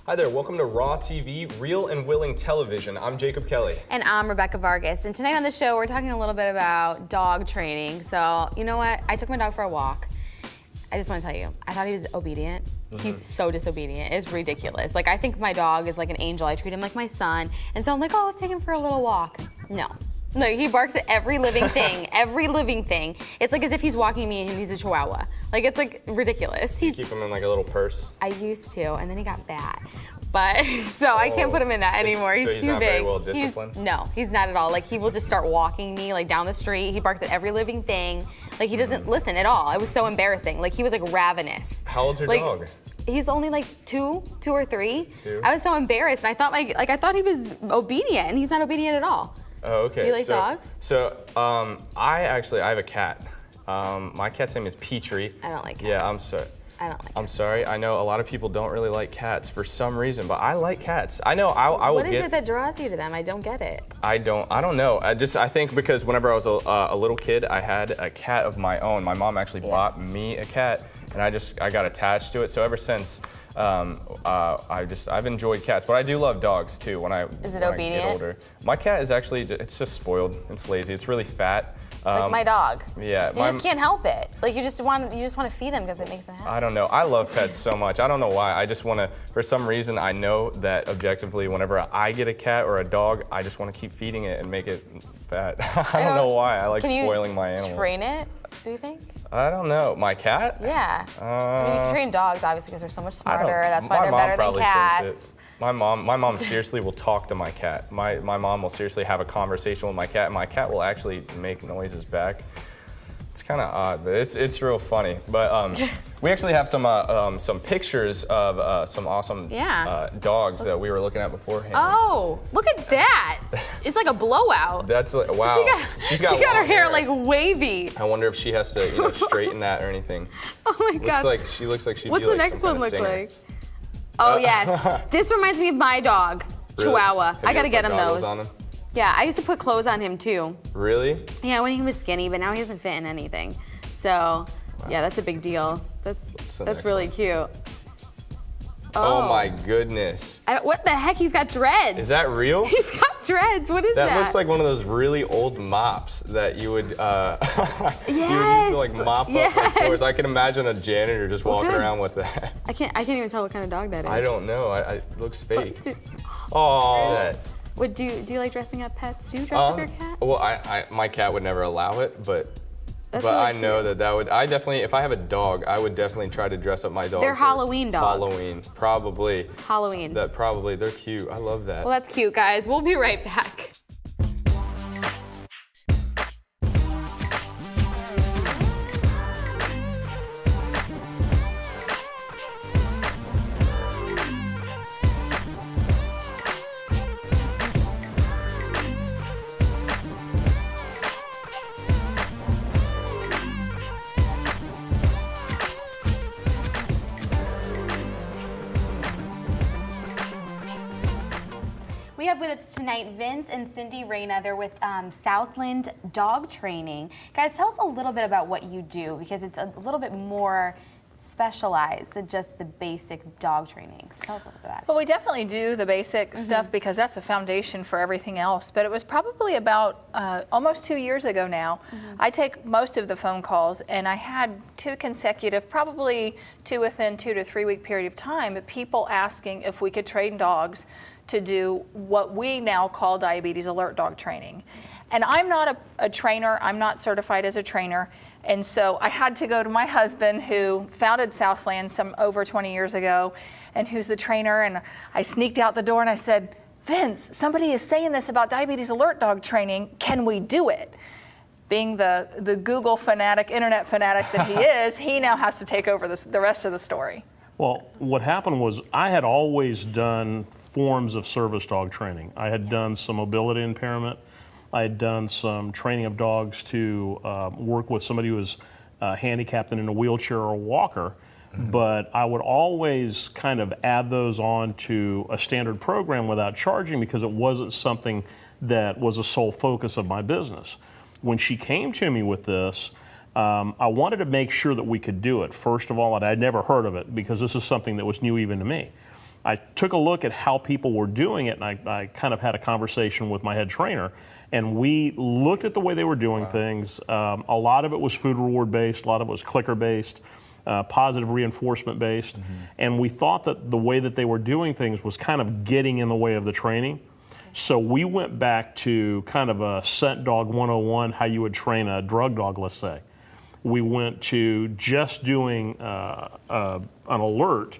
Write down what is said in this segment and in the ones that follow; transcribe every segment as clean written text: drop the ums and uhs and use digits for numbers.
Hi there, welcome to Raw TV, Real and Willing Television. I'm Jacob Kelly. And I'm Rebecca Vargas. And tonight on the show, we're talking a little bit about dog training. So, you know what? I took my dog for a walk. I just want to tell you, I thought he was obedient. He's so disobedient. It's ridiculous. Like, I think my dog is like an angel. I treat him like my son. And so I'm like, oh, let's take him for a little walk. No. No, he barks at every living thing, every living thing. It's like as if he's walking me and he's a chihuahua. Like, it's like ridiculous. You keep him in like a little purse? I used to, and then he got fat. But, so I can't put him in that anymore. He's he's too not big. very well disciplined? No, he's not at all. Like, he will just start walking me like down the street. He barks at every living thing. Like, he doesn't listen at all. It was so embarrassing. Like, he was like ravenous. How old's your dog? He's only like two or three. Two? I was so embarrassed. And I thought I thought he was obedient, and he's not obedient at all. Oh, okay. Do you like dogs? So, I have a cat. My cat's name is Petrie. I don't like cats. Yeah, I'm sorry. I don't like I'm sorry. I know a lot of people don't really like cats for some reason, but I like cats. I know I will What is get. it that draws you to them? I don't get it. I don't know. I think because whenever I was a little kid, I had a cat of my own. My mom actually bought me a cat, and I got attached to it. So ever since, I've enjoyed cats, but I do love dogs too. When I get older, my cat is actually it's just spoiled. It's lazy. It's really fat. Like my dog. Yeah, you just can't help it. Like you just want to feed them because it makes them happy. I don't know. I love pets so much. I don't know why. I just want to. For some reason, I know that objectively, whenever I get a cat or a dog, I just want to keep feeding it and make it fat. I don't know why. I like spoiling my animals. Train it? Do you think? I don't know. My cat? Yeah. I mean, you can train dogs obviously because they're so much smarter. That's why they're better than cats. My mom seriously will talk to my cat. My mom will seriously have a conversation with my cat, and my cat will actually make noises back. It's kind of odd, but it's real funny. But we actually have some pictures of some awesome dogs that we were looking at beforehand. Oh, look at that! It's like a blowout. That's like, wow. She got her hair like wavy. I wonder if she has to straighten that or anything. Oh my gosh. She looks like she'd What's be the like next some one kind of look singer. like? Oh yes. This reminds me of my dog, Really? Chihuahua. Have I you gotta ever get put him goggles those. on him? Yeah, I used to put clothes on him too. Really? Yeah, when he was skinny, but now he doesn't fit in anything. So, yeah, that's a big deal. That's really cute. Oh my goodness. What the heck? He's got dreads. Is that real? He's got dreads. What is that? That looks like one of those really old mops that you would, you would use to like mop up like floors. I can imagine a janitor just walking around with that. I can't even tell what kind of dog that is. I don't know. It looks fake. Oh. Do you like dressing up pets? Do you dress up your cat? Well, my cat would never allow it, but That's really I know that would. I definitely, if I have a dog, I would definitely try to dress up my dog. They're Halloween dogs. Halloween, probably. Halloween. They're cute. I love that. Well, that's cute, guys. We'll be right back. We have with us tonight Vince and Cindy Reyna. They're with Southland Dog Training. Guys, tell us a little bit about what you do because it's a little bit more specialized than just the basic dog training. So tell us a little bit about it. Well, we definitely do the basic stuff because that's a foundation for everything else. But it was probably about almost 2 years ago now. I take most of the phone calls, and I had two consecutive, probably two within 2 to 3 week period of time, but people asking if we could train dogs to do what we now call diabetes alert dog training. And I'm not a trainer, I'm not certified as a trainer, and so I had to go to my husband who founded Southland over 20 years ago, and who's the trainer, and I sneaked out the door and I said, Vince, somebody is saying this about diabetes alert dog training, can we do it? Being the Google fanatic, internet fanatic that he is, he now has to take over the rest of the story. Well, what happened was I had always done forms of service dog training. I had done some mobility impairment. I had done some training of dogs to work with somebody who was handicapped and in a wheelchair or a walker. But I would always kind of add those on to a standard program without charging because it wasn't something that was a sole focus of my business. When she came to me with this, I wanted to make sure that we could do it. First of all, and I'd never heard of it because this is something that was new even to me. I took a look at how people were doing it, and I kind of had a conversation with my head trainer, and we looked at the way they were doing things. A lot of it was food reward based, a lot of it was clicker based, positive reinforcement based, and we thought that the way that they were doing things was kind of getting in the way of the training. So we went back to kind of a scent dog 101, how you would train a drug dog, let's say. We went to just doing an alert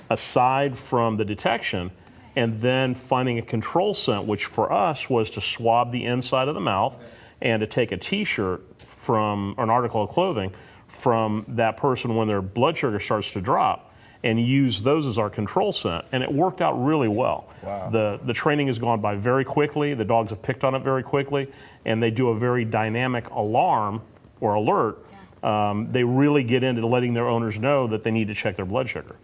aside from the detection, and then finding a control scent, which for us was to swab the inside of the mouth and to take a t-shirt from, or an article of clothing from that person when their blood sugar starts to drop, and use those as our control scent, and it worked out really well. Wow. The training has gone by very quickly, the dogs have picked on it very quickly, and they do a very dynamic alarm or alert. They really get into letting their owners know that they need to check their blood sugar.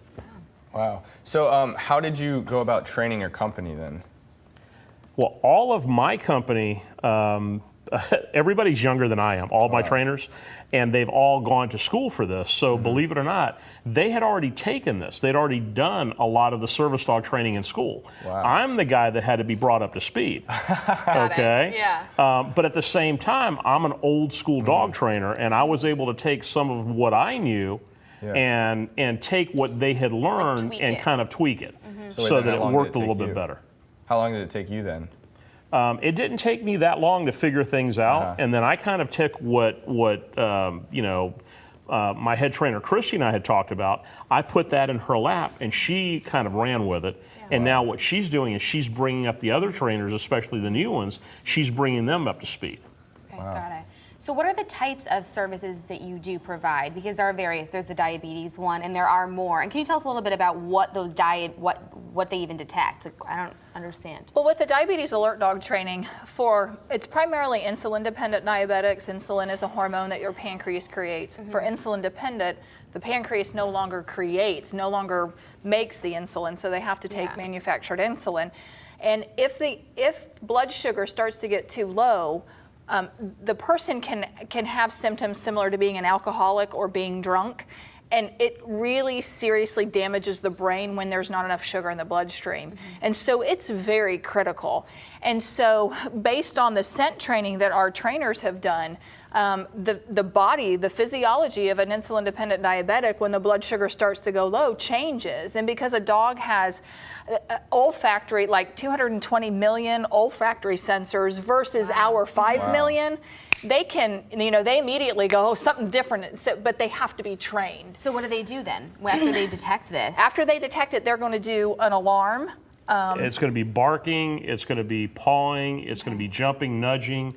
Wow. So how did you go about training your company then? Well, all of my company, everybody's younger than I am, all my trainers, and they've all gone to school for this. So believe it or not, they had already taken this. They'd already done a lot of the service dog training in school. Wow. I'm the guy that had to be brought up to speed. Okay? Yeah. But at the same time, I'm an old school dog trainer, and I was able to take some of what I knew and take what they had learned tweak and it. kind of tweak it So so then that how it long did worked a take little bit you? better. How long did it take you then? It didn't take me that long to figure things out, and then I kind of took what my head trainer Christy and I had talked about. I put that in her lap, and she kind of ran with it. And now what she's doing is she's bringing up the other trainers, especially the new ones. She's bringing them up to speed. Okay, got it. So what are the types of services that you do provide? Because there are various. There's the diabetes one, and there are more. And can you tell us a little bit about what those what they even detect? Like, I don't understand. Well, with the diabetes alert dog training, it's primarily insulin-dependent diabetics. Insulin is a hormone that your pancreas creates. For insulin-dependent, the pancreas no longer makes the insulin, so they have to take manufactured insulin. And if blood sugar starts to get too low, the person can have symptoms similar to being an alcoholic or being drunk, and it really seriously damages the brain when there's not enough sugar in the bloodstream. And so it's very critical. And so based on the scent training that our trainers have done, the body, the physiology of an insulin-dependent diabetic when the blood sugar starts to go low changes. And because a dog has olfactory, like 220 million olfactory sensors versus our 5 million, they can, they immediately go, oh, something different, but they have to be trained. So what do they do then after they detect this? After they detect it, they're going to do an alarm. It's going to be barking, it's going to be pawing, it's going to be jumping, nudging.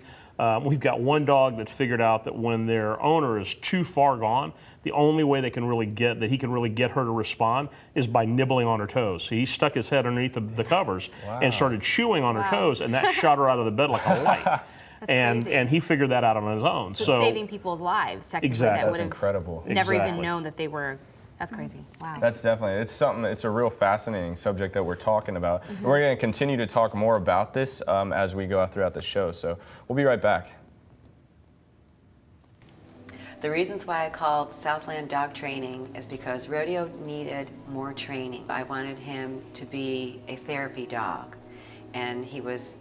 We've got one dog that figured out that when their owner is too far gone, the only way he can really get her to respond is by nibbling on her toes. So he stuck his head underneath the covers and started chewing on her toes, and that shot her out of the bed like a light. Crazy. And he figured that out on his own. So it's saving people's lives, technically. Exactly. That That's would have incredible. never even Exactly. known that they were. That's crazy. Wow. That's definitely, it's a real fascinating subject that we're talking about. And we're going to continue to talk more about this as we go throughout the show. So we'll be right back. The reasons why I called Southland Dog Training is because Rodeo needed more training. I wanted him to be a therapy dog, and he was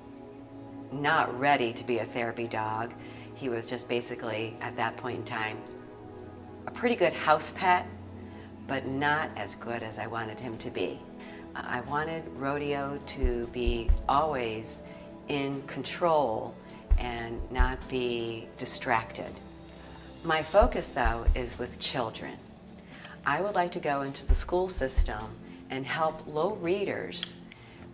not ready to be a therapy dog. He was just basically, at that point in time, a pretty good house pet, but not as good as I wanted him to be. I wanted Rodeo to be always in control and not be distracted. My focus, though, is with children. I would like to go into the school system and help low readers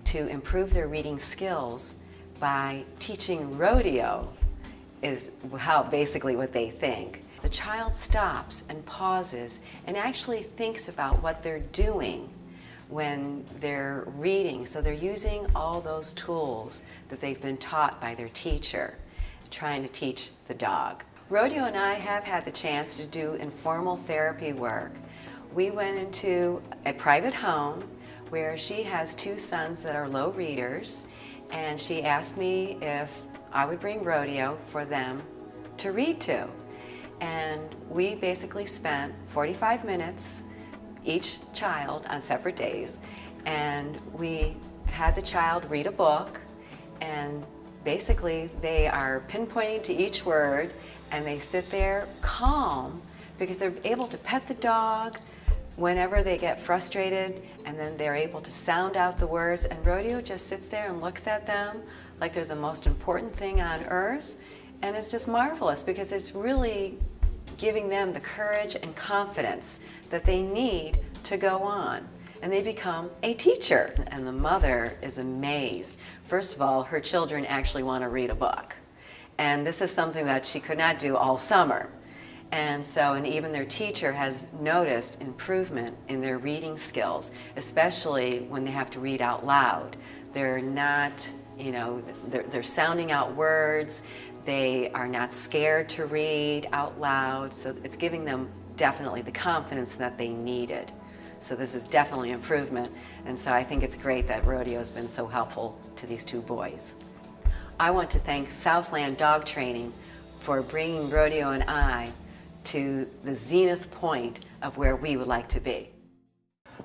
to improve their reading skills by teaching Rodeo, is how basically what they think. The child stops and pauses and actually thinks about what they're doing when they're reading. So they're using all those tools that they've been taught by their teacher, trying to teach the dog. Rodeo and I have had the chance to do informal therapy work. We went into a private home where she has 2 sons that are low readers, and she asked me if I would bring Rodeo for them to read to. And we basically spent 45 minutes, each child on separate days, and we had the child read a book, and basically they are pinpointing to each word, and they sit there calm because they're able to pet the dog whenever they get frustrated, and then they're able to sound out the words, and Rodeo just sits there and looks at them like they're the most important thing on earth. And it's just marvelous because it's really giving them the courage and confidence that they need to go on. And they become a teacher. And the mother is amazed. First of all, her children actually want to read a book. And this is something that she could not do all summer. And so, and even their teacher has noticed improvement in their reading skills, especially when they have to read out loud. They're not, they're sounding out words. They are not scared to read out loud. So it's giving them definitely the confidence that they needed. So this is definitely improvement. And so I think it's great that Rodeo has been so helpful to these two boys. I want to thank Southland Dog Training for bringing Rodeo and I to the zenith point of where we would like to be.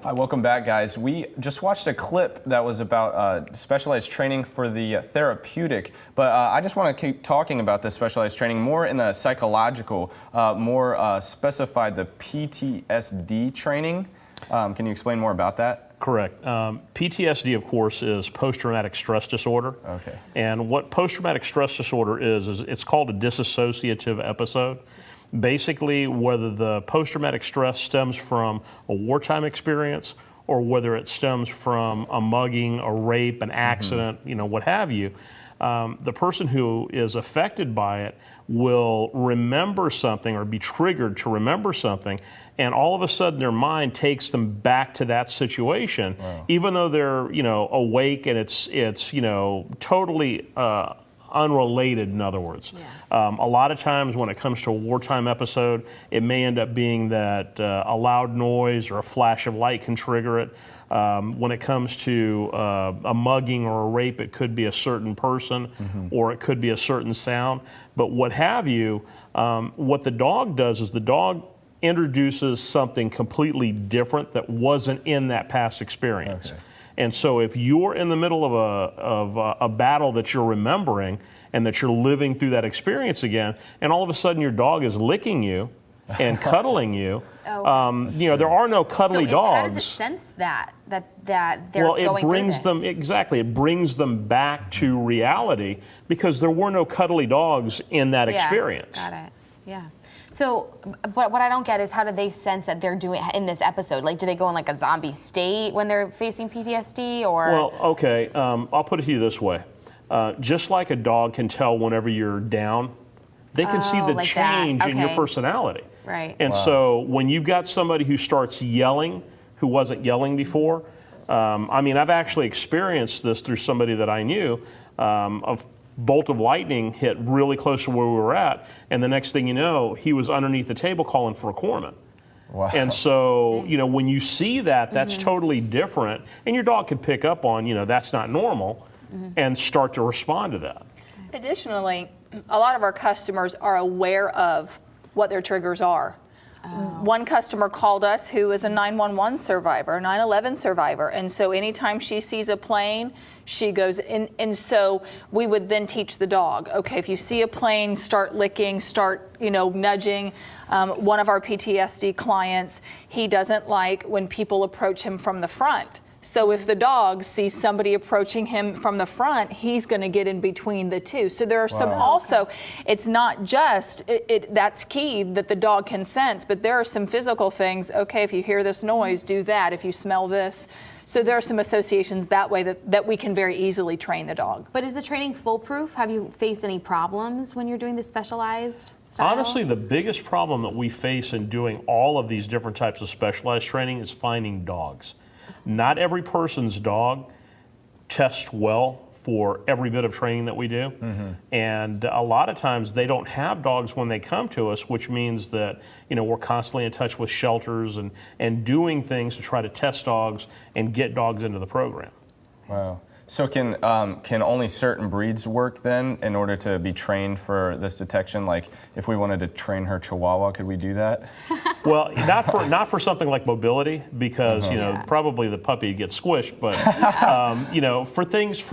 Hi, welcome back, guys. We just watched a clip that was about specialized training for the therapeutic, but I just want to keep talking about this specialized training more in the psychological, more specified the PTSD training. Can you explain more about that? Correct. PTSD, of course, is post-traumatic stress disorder. Okay. And what post-traumatic stress disorder is it's called a dissociative episode. Basically, whether the post-traumatic stress stems from a wartime experience or whether it stems from a mugging, a rape, an accident, what have you, the person who is affected by it will remember something or be triggered to remember something, and all of a sudden their mind takes them back to that situation, even though they're awake and it's totally unrelated, in other words. A lot of times when it comes to a wartime episode, it may end up being that a loud noise or a flash of light can trigger it. When it comes to a mugging or a rape, it could be a certain person or it could be a certain sound. But what have you, what the dog does is the dog introduces something completely different that wasn't in that past experience. Okay. And so if you're in the middle of a battle that you're remembering and that you're living through that experience again, and all of a sudden your dog is licking you and cuddling you, there are no cuddly dogs. How does it sense that they're going it brings through this? them, exactly, it brings them back to reality because there were no cuddly dogs in that experience. Got it, yeah. So, but what I don't get is how do they sense that they're doing in this episode? Like, do they go in like a zombie state when they're facing PTSD, or? Well, okay, I'll put it to you this way. Just like a dog can tell whenever you're down, they can see the like change in your personality. Right. And so when you've got somebody who starts yelling, who wasn't yelling before, I've actually experienced this through somebody that I knew. A bolt of lightning hit really close to where we were at, and the next thing you know, he was underneath the table calling for a corpsman. Wow. And so, when you see that, that's totally different, and your dog can pick up on, that's not normal, and start to respond to that. Additionally, a lot of our customers are aware of what their triggers are. One customer called us who is a 911 survivor, 9/11 survivor, and so anytime she sees a plane, she goes in, and so we would then teach the dog, okay, if you see a plane, start licking, start, nudging. One of our PTSD clients, he doesn't like when people approach him from the front. So if the dog sees somebody approaching him from the front, he's going to get in between the two. So there are some also, it's not just, that's key that the dog can sense, but there are some physical things. Okay, if you hear this noise, do that. If you smell this. So there are some associations that way that we can very easily train the dog. But is the training foolproof? Have you faced any problems when you're doing the specialized style? Honestly, the biggest problem that we face in doing all of these different types of specialized training is finding dogs. Not every person's dog tests well for every bit of training that we do. And a lot of times they don't have dogs when they come to us, which means that we're constantly in touch with shelters and doing things to try to test dogs and get dogs into the program. Wow. So can only certain breeds work then in order to be trained for this detection? Like if we wanted to train her Chihuahua, could we do that? Well, not for something like mobility, because probably the puppy would get squished. But for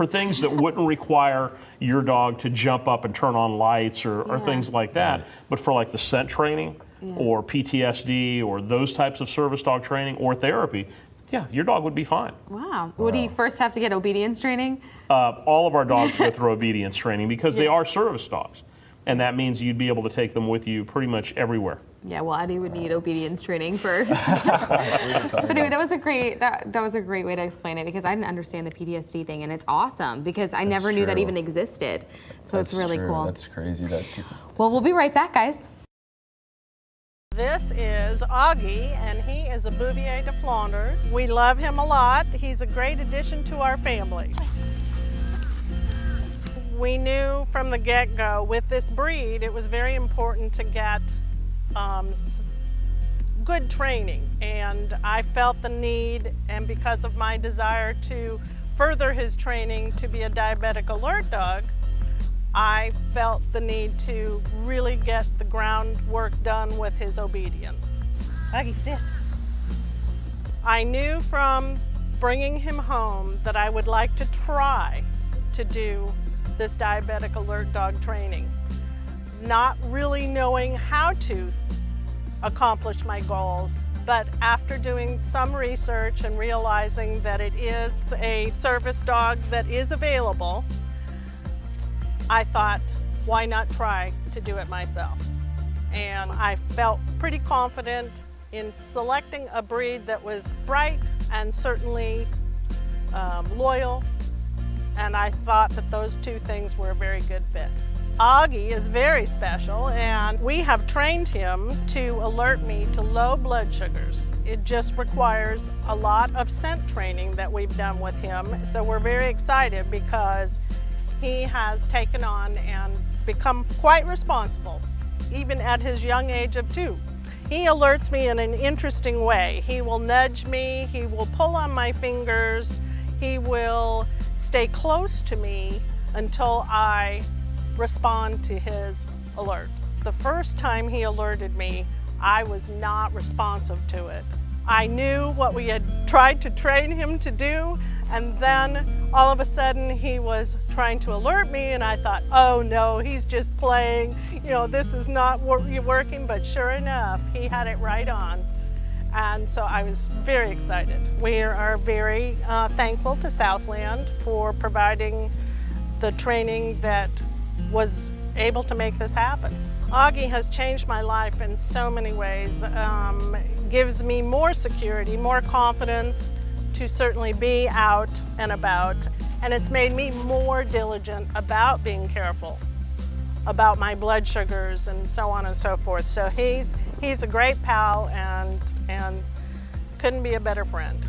things that wouldn't require your dog to jump up and turn on lights or things like that. But for like the scent training or PTSD or those types of service dog training or therapy, yeah, your dog would be fine. Wow. Would he first have to get obedience training? All of our dogs go through obedience training because they are service dogs. And that means you'd be able to take them with you pretty much everywhere. Yeah, well, Eddie would need obedience training first. But anyway, that was a great way to explain it, because I didn't understand the PTSD thing, and it's awesome because I never knew that even existed. So it's really cool. That's crazy that people... Well, we'll be right back, guys. This is Augie, and he is a Bouvier de Flanders. We love him a lot. He's a great addition to our family. We knew from the get-go with this breed, it was very important to get good training, and I felt the need, and because of my desire to further his training to be a diabetic alert dog, I felt the need to really get the groundwork done with his obedience. Augie, sit. I knew from bringing him home that I would like to try to do this diabetic alert dog training, not really knowing how to accomplish my goals, but after doing some research and realizing that it is a service dog that is available, I thought, why not try to do it myself? And I felt pretty confident in selecting a breed that was bright and certainly loyal, and I thought that those two things were a very good fit. Augie is very special, and we have trained him to alert me to low blood sugars. It just requires a lot of scent training that we've done with him, so we're very excited because he has taken on and become quite responsible, even at his young age of 2. He alerts me in an interesting way. He will nudge me, he will pull on my fingers, he will stay close to me until I respond to his alert. The first time he alerted me, I was not responsive to it. I knew what we had tried to train him to do, and then all of a sudden he was trying to alert me, and I thought, oh no, he's just playing. This is not working, but sure enough, he had it right on. And so I was very excited. We are very thankful to Southland for providing the training that was able to make this happen. Augie has changed my life in so many ways. Gives me more security, more confidence to certainly be out and about, and it's made me more diligent about being careful about my blood sugars and so on and so forth. So he's a great pal and couldn't be a better friend.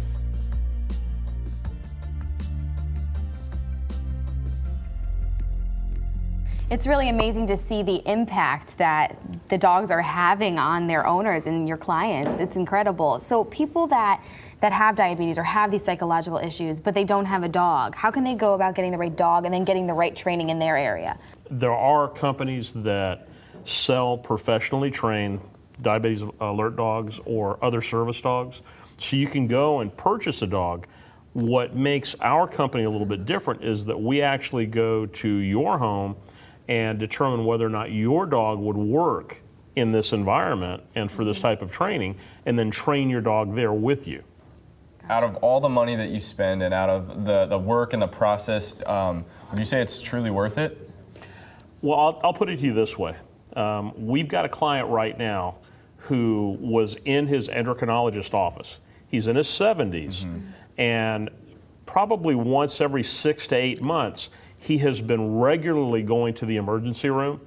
It's really amazing to see the impact that the dogs are having on their owners and your clients. It's incredible. So people that have diabetes or have these psychological issues, but they don't have a dog, how can they go about getting the right dog and then getting the right training in their area? There are companies that sell professionally trained diabetes alert dogs or other service dogs. So you can go and purchase a dog. What makes our company a little bit different is that we actually go to your home and determine whether or not your dog would work in this environment and for this type of training, and then train your dog there with you. Out of all the money that you spend and out of the work and the process, would you say it's truly worth it? Well, I'll put it to you this way. We've got a client right now who was in his endocrinologist office. He's in his 70s, and probably once every 6 to 8 months, he has been regularly going to the emergency room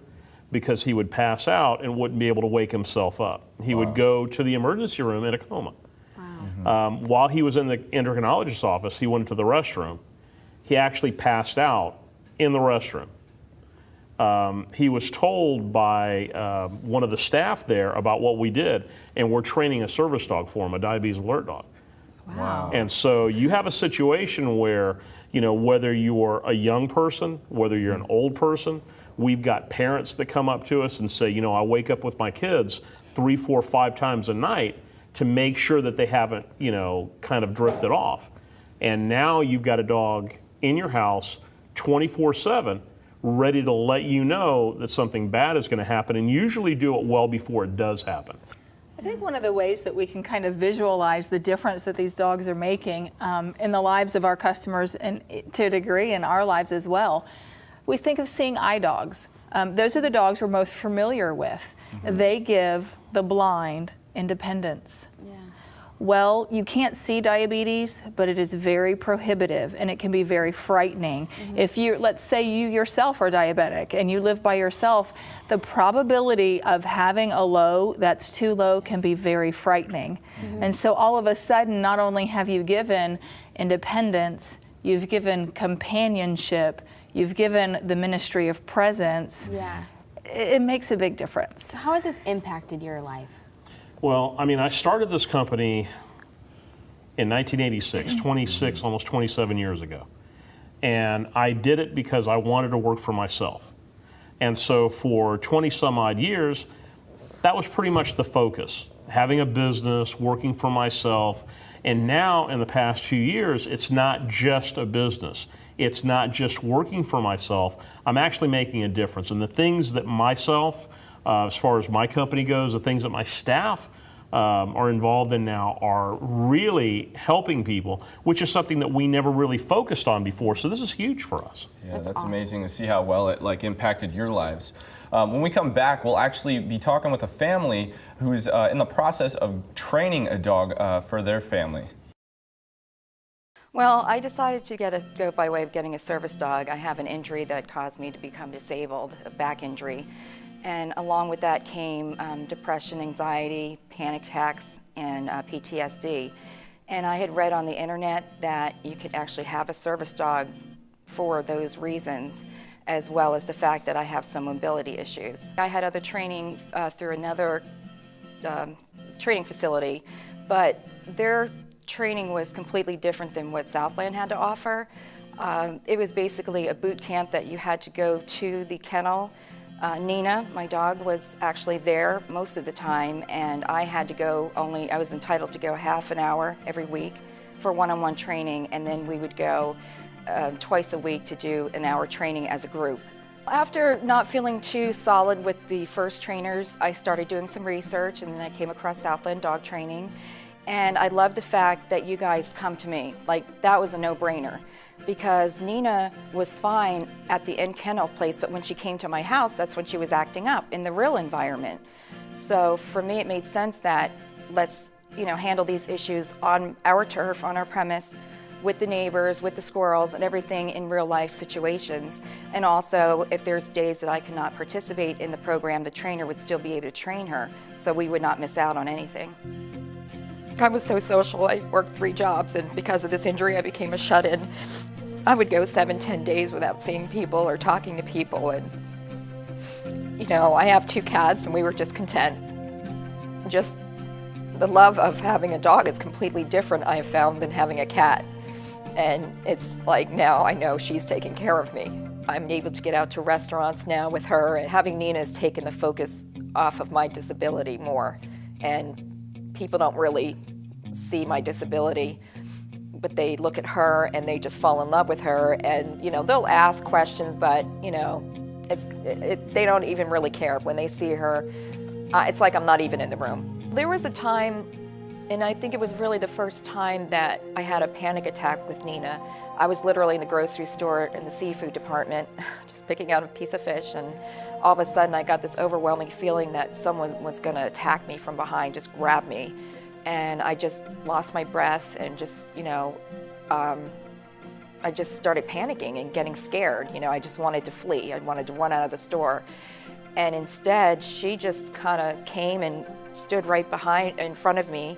because he would pass out and wouldn't be able to wake himself up. He would go to the emergency room in a coma. While he was in the endocrinologist's office, he went to the restroom. He actually passed out in the restroom. He was told by one of the staff there about what we did, and we're training a service dog for him, a diabetes alert dog. Wow. And so you have a situation where, you know, whether you're a young person, whether you're an old person, we've got parents that come up to us and say, you know, I wake up with my kids 3, 4, 5 times a night to make sure that they haven't, you know, kind of drifted off. And now you've got a dog in your house 24/7, ready to let you know that something bad is going to happen, and usually do it well before it does happen. I think one of the ways that we can kind of visualize the difference that these dogs are making in the lives of our customers, and to a degree in our lives as well, we think of seeing eye dogs. Those are the dogs we're most familiar with. They give the blind independence. Yeah. Well, you can't see diabetes, but it is very prohibitive and it can be very frightening. If you, let's say you yourself are diabetic and you live by yourself, the probability of having a low that's too low can be very frightening. And so all of a sudden, not only have you given independence, you've given companionship, you've given the ministry of presence. Yeah. It makes a big difference. So how has this impacted your life? Well, I mean, I started this company in 1986, 26, almost 27 years ago. And I did it because I wanted to work for myself. And so for 20 some odd years, that was pretty much the focus, having a business, working for myself. And now in the past few years, it's not just a business. It's not just working for myself. I'm actually making a difference. And the things that myself, as far as my company goes, the things that my staff are involved in now are really helping people, which is something that we never really focused on before. So this is huge for us. Yeah, That's that's awesome. amazing to see how well it impacted your lives. When we come back, we'll actually be talking with a family who's in the process of training a dog for their family. Well, I decided to go by way of getting a service dog. I have an injury that caused me to become disabled, a back injury. And along with that came depression, anxiety, panic attacks, and PTSD. And I had read on the internet that you could actually have a service dog for those reasons, as well as the fact that I have some mobility issues. I had other training through another training facility, but their training was completely different than what Southland had to offer. It was basically a boot camp that you had to go to the kennel. Nina, my dog, was actually there most of the time, and I had to go I was entitled to go half an hour every week for one-on-one training, and then we would go twice a week to do an hour training as a group. After not feeling too solid with the first trainers, I started doing some research, and then I came across Southland Dog Training. And I love the fact that you guys come to me. Like, that was a no-brainer, because Nina was fine at the end kennel place, but when she came to my house, that's when she was acting up in the real environment. So for me, it made sense that let's, handle these issues on our turf, on our premise, with the neighbors, with the squirrels, and everything in real life situations. And also, if there's days that I cannot participate in the program, the trainer would still be able to train her, so we would not miss out on anything. I was so social. I worked 3 jobs, and because of this injury, I became a shut-in. I would go 7-10 days without seeing people or talking to people, and I have 2 cats, and we were just content. Just the love of having a dog is completely different, I have found, than having a cat. And it's like, now I know she's taking care of me. I'm able to get out to restaurants now with her, and having Nina has taken the focus off of my disability more. And people don't really see my disability, but they look at her and they just fall in love with her, and they'll ask questions, but they don't even really care. When they see her, it's like I'm not even in the room. There was a time, and I think it was really the first time that I had a panic attack with Nina. I was literally in the grocery store in the seafood department, just picking out a piece of fish, and all of a sudden I got this overwhelming feeling that someone was going to attack me from behind, just grab me. And I just lost my breath and just, I just started panicking and getting scared. I just wanted to flee. I wanted to run out of the store. And instead, she just kind of came and stood right in front of me.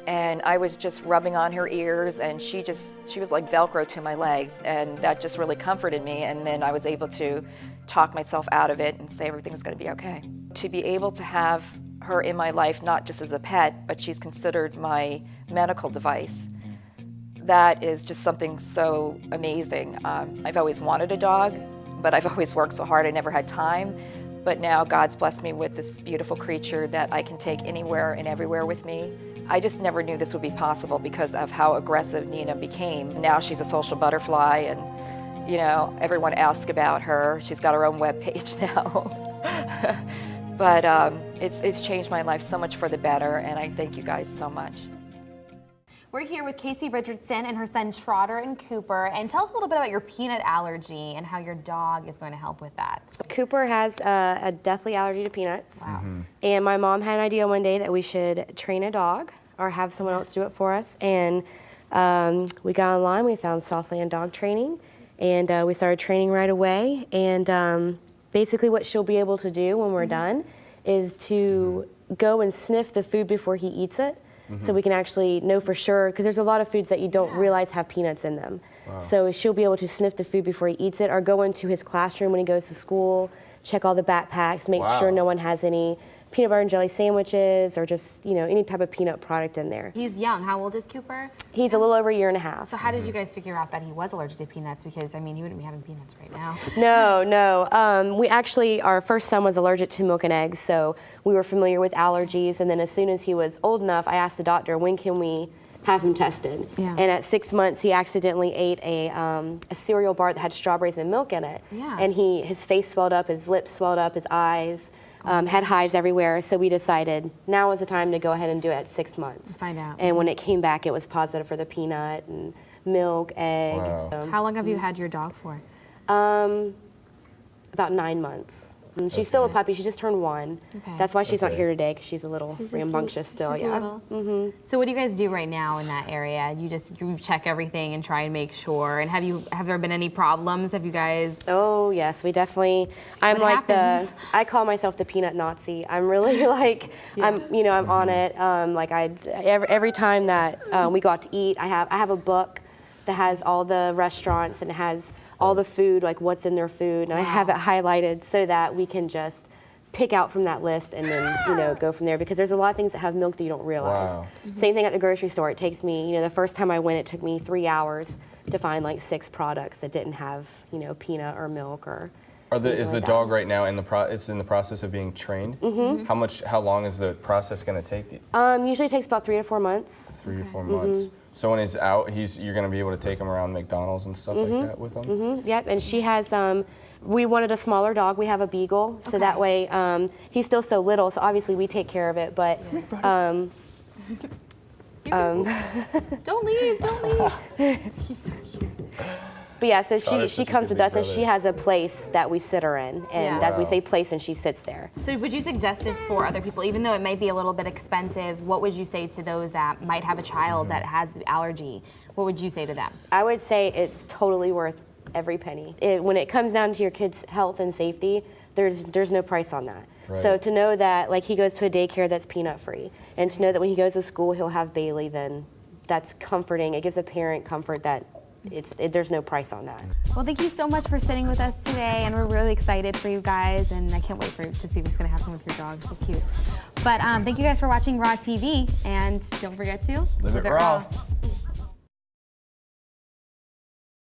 And I was just rubbing on her ears, and she was like Velcro to my legs, and that just really comforted me. And then I was able to talk myself out of it and say everything's going to be okay. To be able to have her in my life, not just as a pet, but she's considered my medical device. that is just something so amazing. I've always wanted a dog, but I've always worked so hard I never had time. But now God's blessed me with this beautiful creature that I can take anywhere and everywhere with me. I just never knew this would be possible because of how aggressive Nina became. Now she's a social butterfly, and you know, everyone asks about her. She's got her own webpage now. But it's changed my life so much for the better, and I thank you guys so much. We're here with Casey Richardson and her son Trotter and Cooper. And tell us a little bit about your peanut allergy and how your dog is going to help with that. Cooper has a deathly allergy to peanuts. Wow. And my mom had an idea one day that we should train a dog or have someone else do it for us. And we got online, we found Southland Dog Training, and we started training right away. And basically what she'll be able to do when we're done is to go and sniff the food before he eats it. So we can actually know for sure, because there's a lot of foods that you don't realize have peanuts in them. Wow. So she'll be able to sniff the food before he eats it, or go into his classroom when he goes to school, check all the backpacks, make sure no one has any peanut butter and jelly sandwiches or just, you know, any type of peanut product in there. He's young. How old is Cooper? He's a little over a year and a half. So how did you guys figure out that he was allergic to peanuts? Because, I mean, he wouldn't be having peanuts right now. No. We actually, our first son was allergic to milk and eggs, so we were familiar with allergies. And then as soon as he was old enough, I asked the doctor, when can we have him tested? Yeah. And at 6 months, he accidentally ate a cereal bar that had strawberries and milk in it. Yeah. And his face swelled up, his lips swelled up, his eyes. Had hives everywhere, so we decided now was the time to go ahead and do it at 6 months. Find out. And when it came back, it was positive for the peanut and milk, egg. Wow. How long have you had your dog for? About 9 months. And she's still a puppy. She just turned 1. Okay. That's why she's not here today, because she's a little rambunctious still. She's a little. So what do you guys do right now in that area? You check everything and try and make sure. And have there been any problems? Have you guys? Oh yes, we definitely. I'm What like happens? I call myself the peanut Nazi. I'm really like I'm on it. Every time that we go out to eat, I have a book that has all the restaurants and it has all the food, like what's in their food, and I have it highlighted so that we can just pick out from that list and then go from there, because there's a lot of things that have milk that you don't realize. Wow. Same thing at the grocery store. It takes me, the first time I went, it took me 3 hours to find like 6 products that didn't have peanut or milk or. Is the dog right now in the process of being trained? Mm-hmm. How long is the process going to take? Usually takes about 3 to 4 months. 3 to 4 months. So when he's out, you're going to be able to take him around McDonald's and stuff like that with him? Yep, and she has, we wanted a smaller dog. We have a beagle, so that way, he's still so little, so obviously we take care of it, but. Don't leave. He's so cute. But yeah, so Daughter's she such a comes good with us, big and she brother. has a place that we sit her in, and that we Wow. say place, and she sits there. So would you suggest this for other people, even though it might be a little bit expensive? What would you say to those that might have a child that has the allergy? What would you say to them? I would say it's totally worth every penny. When it comes down to your kid's health and safety, there's no price on that. Right. So to know that, like, he goes to a daycare that's peanut free, and to know that when he goes to school he'll have Bailey, then that's comforting. It gives a parent comfort that there's no price on that. Well, thank you so much for sitting with us today, and we're really excited for you guys, and I can't wait to see what's going to happen with your dog. So cute. But thank you guys for watching Raw TV, and don't forget to Live it raw.